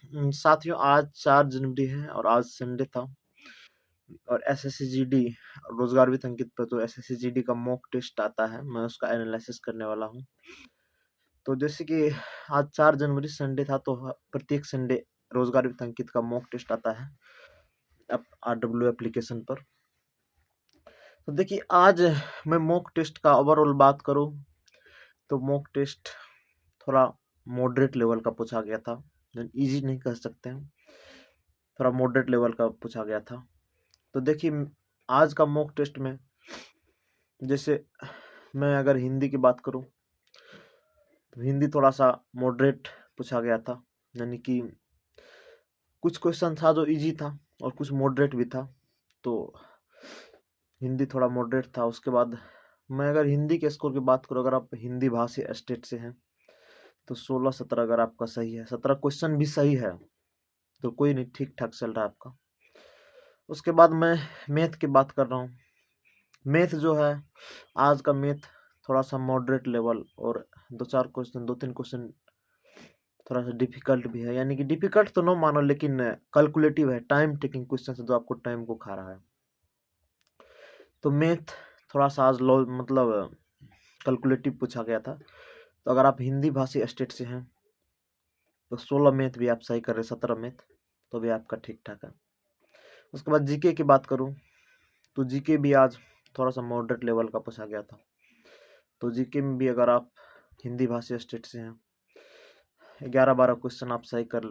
साथियों, आज 4 जनवरी है और आज संडे था और एसएससी-जीडी रोजगार वित्त अंकित पर तो एसएससी-जीडी का मॉक टेस्ट आता है, मैं उसका एनालिसिस करने वाला हूँ। तो जैसे कि आज 4 जनवरी संडे था तो प्रत्येक संडे रोजगार वित्त अंकित का मॉक टेस्ट आता है आरडब्ल्यू एप्लीकेशन पर। तो देखिए, आज मैं मॉक टेस्ट का ओवरऑल बात करूँ तो मॉक टेस्ट थोड़ा मॉडरेट लेवल का पूछा गया था, इजी नहीं कह सकते हैं, थोड़ा मॉडरेट लेवल का पूछा गया था। तो देखिए, आज का मॉक टेस्ट में जैसे मैं अगर हिंदी की बात करूं तो हिंदी थोड़ा सा मॉडरेट पूछा गया था, यानी कि कुछ क्वेश्चन था जो इजी था और कुछ मॉडरेट भी था, तो हिंदी थोड़ा मॉडरेट था। उसके बाद मैं अगर हिंदी के स्कोर की बात करूं, अगर आप हिंदी भाषी स्टेट से हैं तो 16-17 अगर आपका सही है, 17 क्वेश्चन भी सही है तो कोई नहीं, ठीक ठाक चल रहा है आपका। उसके बाद मैं मैथ की बात कर रहा हूँ। मैथ जो है, आज का मैथ थोड़ा सा मॉडरेट लेवल और 2-3 क्वेश्चन थोड़ा सा डिफिकल्ट भी है, यानी कि डिफिकल्ट तो नो मानो लेकिन कैलकुलेटिव है, टाइम टेकिंग क्वेश्चन है जो आपको टाइम को खा रहा है। तो मैथ थोड़ा सा आज लो मतलब कैलकुलेटिव पूछा गया था। तो अगर आप हिंदी भाषी स्टेट से हैं तो 16 मैथ भी आप सही कर रहे, 17 मैथ तो भी आपका ठीक ठाक है। उसके बाद जीके की बात करूं तो जीके भी आज थोड़ा सा मॉडरेट लेवल का पूछा गया था। तो जीके में भी अगर आप हिंदी भाषी स्टेट से हैं 11-12 क्वेश्चन आप सही कर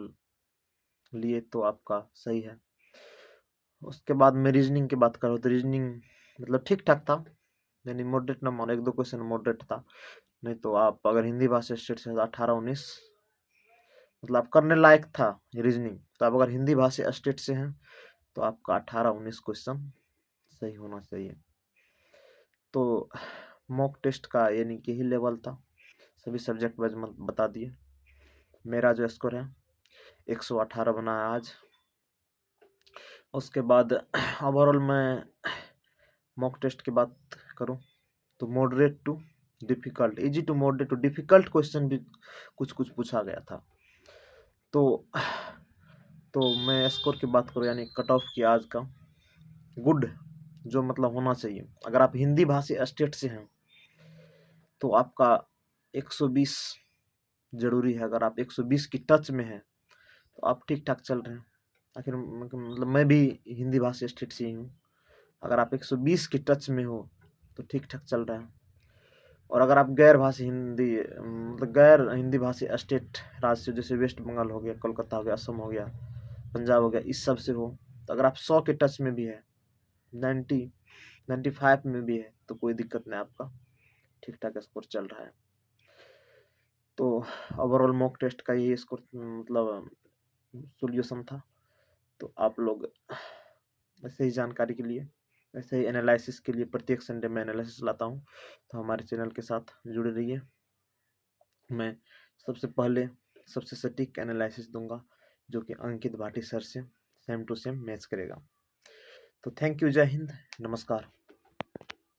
लिए तो आपका सही है। उसके बाद मैं रीजनिंग की बात करूँ तो रीजनिंग मतलब ठीक ठाक था, यानी मॉडरेट ना मानो, 1-2 क्वेश्चन मॉडरेट था, नहीं तो आप अगर हिंदी भाषी स्टेट से 18-19 मतलब आप करने लायक था रीजनिंग। तो आप अगर हिंदी भाषी स्टेट से हैं तो आपका 18-19 क्वेश्चन सही होना चाहिए। तो मॉक टेस्ट का यानी कि यही लेवल था, सभी सब्जेक्ट वाइज बता दिए। मेरा जो स्कोर है 118 बना है आज। उसके बाद ओवरऑल मैं मॉक टेस्ट की बात करूं तो moderate to difficult, easy to moderate to difficult question भी कुछ कुछ पूछा गया था। तो मैं स्कोर की बात करूं यानी कट ऑफ की आज का गुड जो मतलब होना चाहिए, अगर आप हिंदी भाषी स्टेट से हैं तो आपका 120 जरूरी है। अगर आप 120 की टच में हैं तो आप ठीक ठाक चल रहे हैं। आखिर मतलब मैं भी हिंदी भाषी स्टेट से ही हूँ, अगर आप 120 की टच में हो तो ठीक ठाक चल रहा है। और अगर आप गैर भाषी हिंदी मतलब गैर हिंदी भाषी स्टेट राज्य से, जैसे वेस्ट बंगाल हो गया, कोलकाता हो गया, असम हो गया, पंजाब हो गया, इस सब से हो, तो अगर आप 100 के टच में भी है, 95 में भी है तो कोई दिक्कत नहीं, आपका ठीक ठाक स्कोर चल रहा है। तो ओवरऑल मॉक टेस्ट का ये स्कोर मतलब सोल्यूशन था। तो आप लोग ऐसे ही जानकारी के लिए, ऐसे ही एनालिसिस के लिए प्रत्येक संडे में एनालिसिस लाता हूँ, तो हमारे चैनल के साथ जुड़े रहिए। मैं सबसे पहले सबसे सटीक एनालिसिस दूंगा जो कि अंकित भाटी सर से सेम टू सेम मैच करेगा। तो थैंक यू, जय हिंद, नमस्कार।